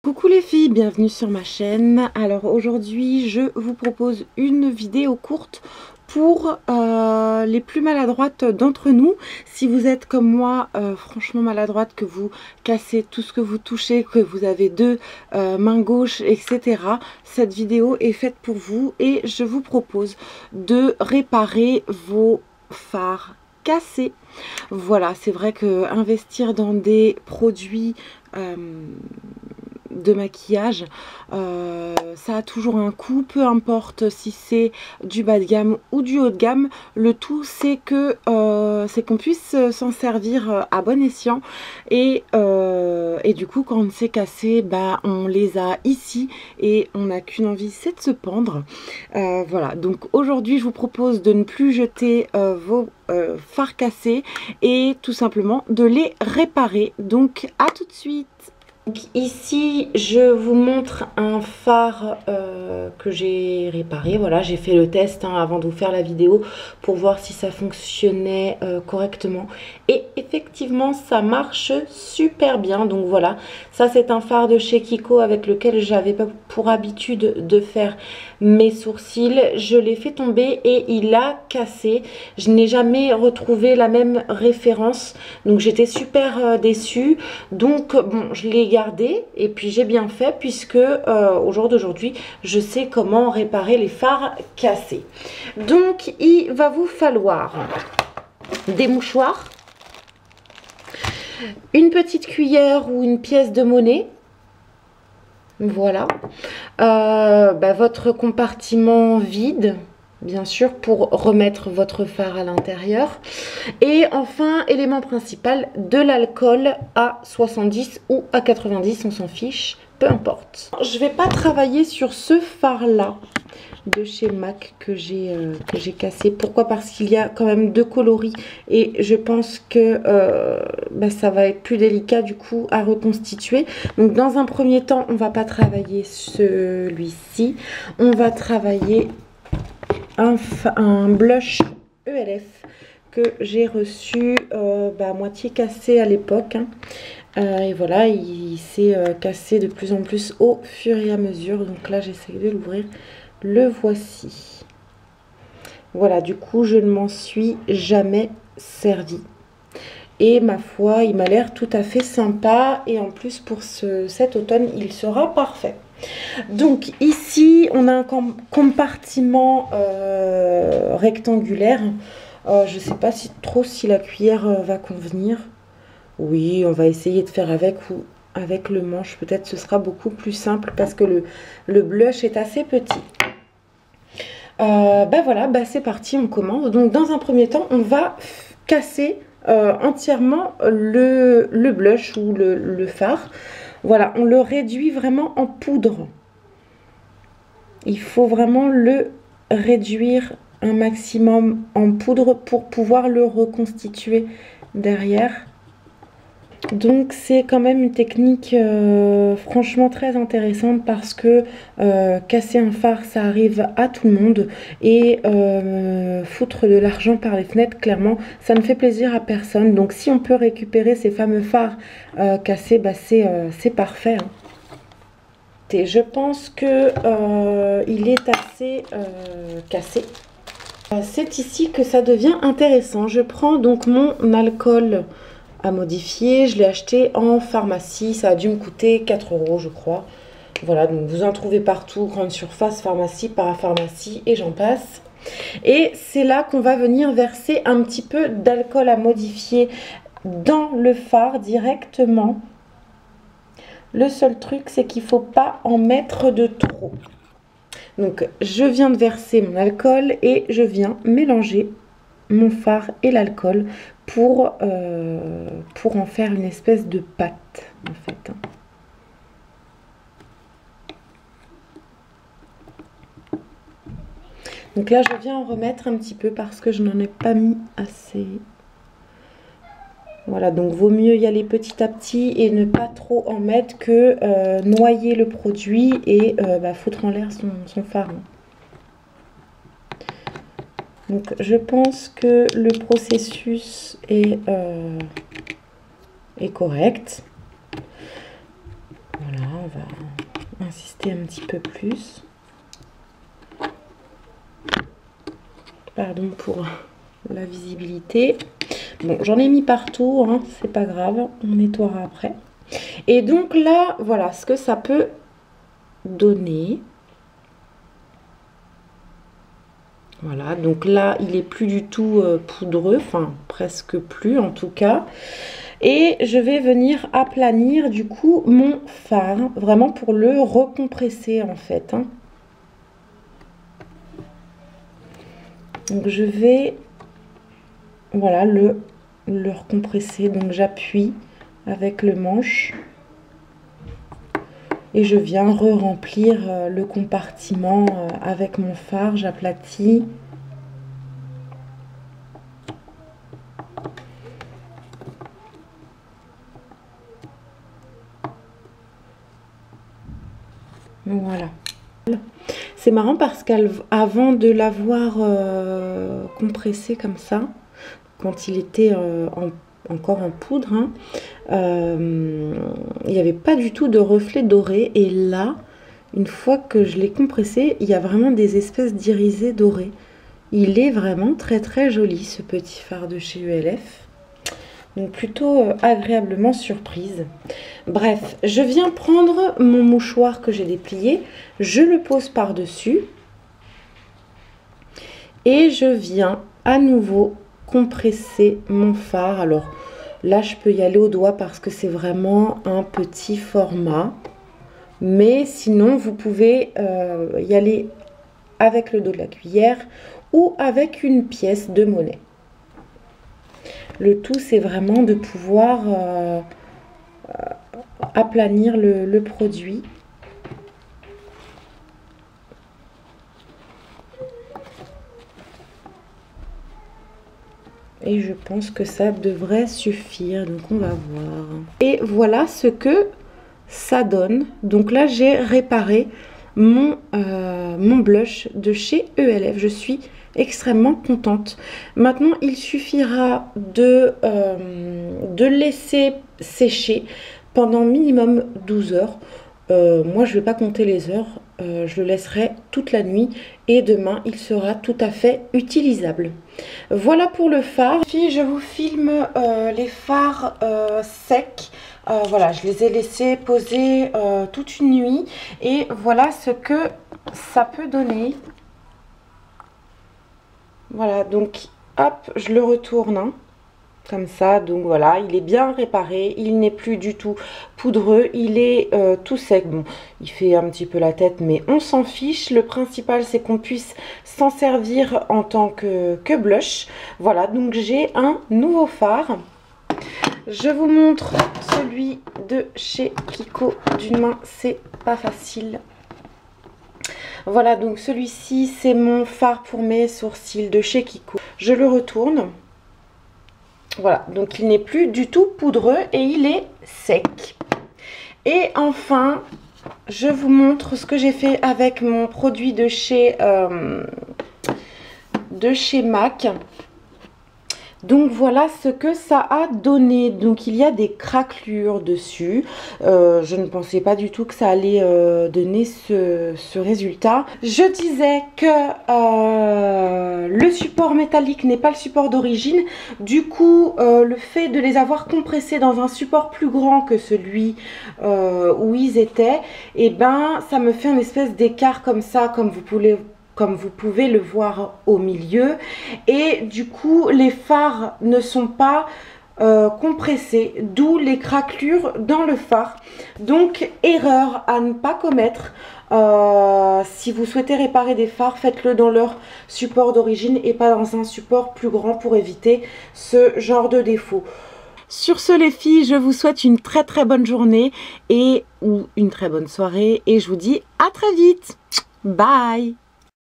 Coucou les filles, bienvenue sur ma chaîne. Alors aujourd'hui je vous propose une vidéo courte pour les plus maladroites d'entre nous. Si vous êtes comme moi franchement maladroite, que vous cassez tout ce que vous touchez, que vous avez deux mains gauches, etc. Cette vidéo est faite pour vous et je vous propose de réparer vos fards cassés. Voilà, c'est vrai que investir dans des produits de maquillage, ça a toujours un coût, peu importe si c'est du bas de gamme ou du haut de gamme. Le tout c'est que c'est qu'on puisse s'en servir à bon escient et du coup quand on s'est cassé, bah on les a ici et on n'a qu'une envie, c'est de se pendre. Voilà, donc aujourd'hui je vous propose de ne plus jeter vos fards cassés et tout simplement de les réparer. Donc à tout de suite. Donc ici je vous montre un phare que j'ai réparé. Voilà, j'ai fait le test avant de vous faire la vidéo pour voir si ça fonctionnait correctement et effectivement ça marche super bien. Donc voilà, ça c'est un phare de chez Kiko avec lequel j'avais pas pour habitude de faire mes sourcils. Je l'ai fait tomber et il a cassé. Je n'ai jamais retrouvé la même référence, donc j'étais super déçue. Donc bon, je l'ai gardé et puis j'ai bien fait puisque au jour d'aujourd'hui je sais comment réparer les fards cassés. Donc il va vous falloir des mouchoirs, une petite cuillère ou une pièce de monnaie, voilà, votre compartiment vide bien sûr pour remettre votre fard à l'intérieur, et enfin élément principal, de l'alcool à 70 ou à 90, on s'en fiche, peu importe. Je vais pas travailler sur ce fard là de chez MAC que j'ai cassé. Pourquoi? Parce qu'il y a quand même deux coloris et je pense que ça va être plus délicat du coup à reconstituer. Donc dans un premier temps on va pas travailler celui-ci, on va travailler un blush ELF que j'ai reçu à moitié cassé à l'époque, et voilà, il s'est cassé de plus en plus au fur et à mesure. Donc là j'essaie de l'ouvrir, le voici. Voilà, du coup je ne m'en suis jamais servi et ma foi il m'a l'air tout à fait sympa, et en plus pour cet automne il sera parfait. Donc ici on a un compartiment rectangulaire. Je ne sais pas trop si la cuillère va convenir. Oui, on va essayer de faire avec, ou avec le manche. Peut-être ce sera beaucoup plus simple parce que le blush est assez petit. Voilà, c'est parti, on commence. Donc dans un premier temps on va casser entièrement le blush ou le fard. Voilà, on le réduit vraiment en poudre. Il faut vraiment le réduire un maximum en poudre pour pouvoir le reconstituer derrière. Donc c'est quand même une technique franchement très intéressante parce que casser un phare ça arrive à tout le monde, et foutre de l'argent par les fenêtres, clairement ça ne fait plaisir à personne. Donc si on peut récupérer ces fameux phares cassés, c'est parfait, hein. Et je pense que il est assez cassé. C'est ici que ça devient intéressant. Je prends donc mon alcool à modifier. Je l'ai acheté en pharmacie. Ça a dû me coûter 4 € je crois. Voilà, donc vous en trouvez partout. Grande surface, pharmacie, parapharmacie et j'en passe. Et c'est là qu'on va venir verser un petit peu d'alcool à modifier dans le fard directement. Le seul truc, c'est qu'il ne faut pas en mettre de trop. Donc, je viens de verser mon alcool et je viens mélanger mon fard et l'alcool pour en faire une espèce de pâte, en fait. Donc là, je viens en remettre un petit peu parce que je n'en ai pas mis assez. Voilà, donc vaut mieux y aller petit à petit et ne pas trop en mettre que noyer le produit et foutre en l'air son fard. Donc je pense que le processus est correct. Voilà, on va insister un petit peu plus. Pardon pour la visibilité. Bon, j'en ai mis partout, hein, c'est pas grave, on nettoiera après. Et donc là, voilà ce que ça peut donner. Voilà, donc là, il est plus du tout poudreux, enfin presque plus en tout cas. Et je vais venir aplanir du coup mon fard, vraiment pour le recompresser en fait. Hein. Donc je vais, voilà, le recompresser. Donc j'appuie avec le manche. Et je viens re-remplir le compartiment avec mon fard, j'aplatis. Voilà. C'est marrant parce qu'avant de l'avoir compressé comme ça, quand il était encore en poudre, hein, il n'y avait pas du tout de reflet doré. Et là, une fois que je l'ai compressé, il y a vraiment des espèces d'irisés dorés. Il est vraiment très très joli ce petit fard de chez ULF. Donc plutôt agréablement surprise. Bref, je viens prendre mon mouchoir que j'ai déplié, je le pose par-dessus et je viens à nouveau compresser mon fard. Alors là, je peux y aller au doigt parce que c'est vraiment un petit format. Mais sinon, vous pouvez y aller avec le dos de la cuillère ou avec une pièce de monnaie. Le tout, c'est vraiment de pouvoir aplanir le produit. Et je pense que ça devrait suffire. Donc, on va voir. Et voilà ce que ça donne. Donc là, j'ai réparé mon blush de chez ELF. Je suis extrêmement contente. Maintenant, il suffira de laisser sécher pendant minimum 12 heures. Moi, je ne vais pas compter les heures. Je le laisserai toute la nuit et demain, il sera tout à fait utilisable. Voilà pour le fard. Puis, je vous filme les fards secs. Voilà, je les ai laissés poser toute une nuit. Et voilà ce que ça peut donner. Voilà, donc hop, je le retourne hein, comme ça. Donc voilà, il est bien réparé, il n'est plus du tout poudreux, il est tout sec. Bon, il fait un petit peu la tête, mais on s'en fiche. Le principal, c'est qu'on puisse s'en servir en tant que blush. Voilà, donc j'ai un nouveau fard. Je vous montre celui de chez Kiko. D'une main, c'est pas facile. Voilà, donc celui-ci, c'est mon fard pour mes sourcils de chez Kiko. Je le retourne. Voilà, donc il n'est plus du tout poudreux et il est sec. Et enfin, je vous montre ce que j'ai fait avec mon produit de chez MAC. Donc voilà ce que ça a donné. Donc il y a des craquelures dessus. Je ne pensais pas du tout que ça allait donner ce résultat. Je disais que le support métallique n'est pas le support d'origine. Du coup, le fait de les avoir compressés dans un support plus grand que celui où ils étaient, et ben ça me fait une espèce d'écart comme ça, comme vous pouvez le voir au milieu. Et du coup, les fards ne sont pas compressés, d'où les craquelures dans le fard. Donc, erreur à ne pas commettre. Si vous souhaitez réparer des fards, faites-le dans leur support d'origine et pas dans un support plus grand pour éviter ce genre de défaut. Sur ce les filles, je vous souhaite une très très bonne journée ou une très bonne soirée et je vous dis à très vite. Bye!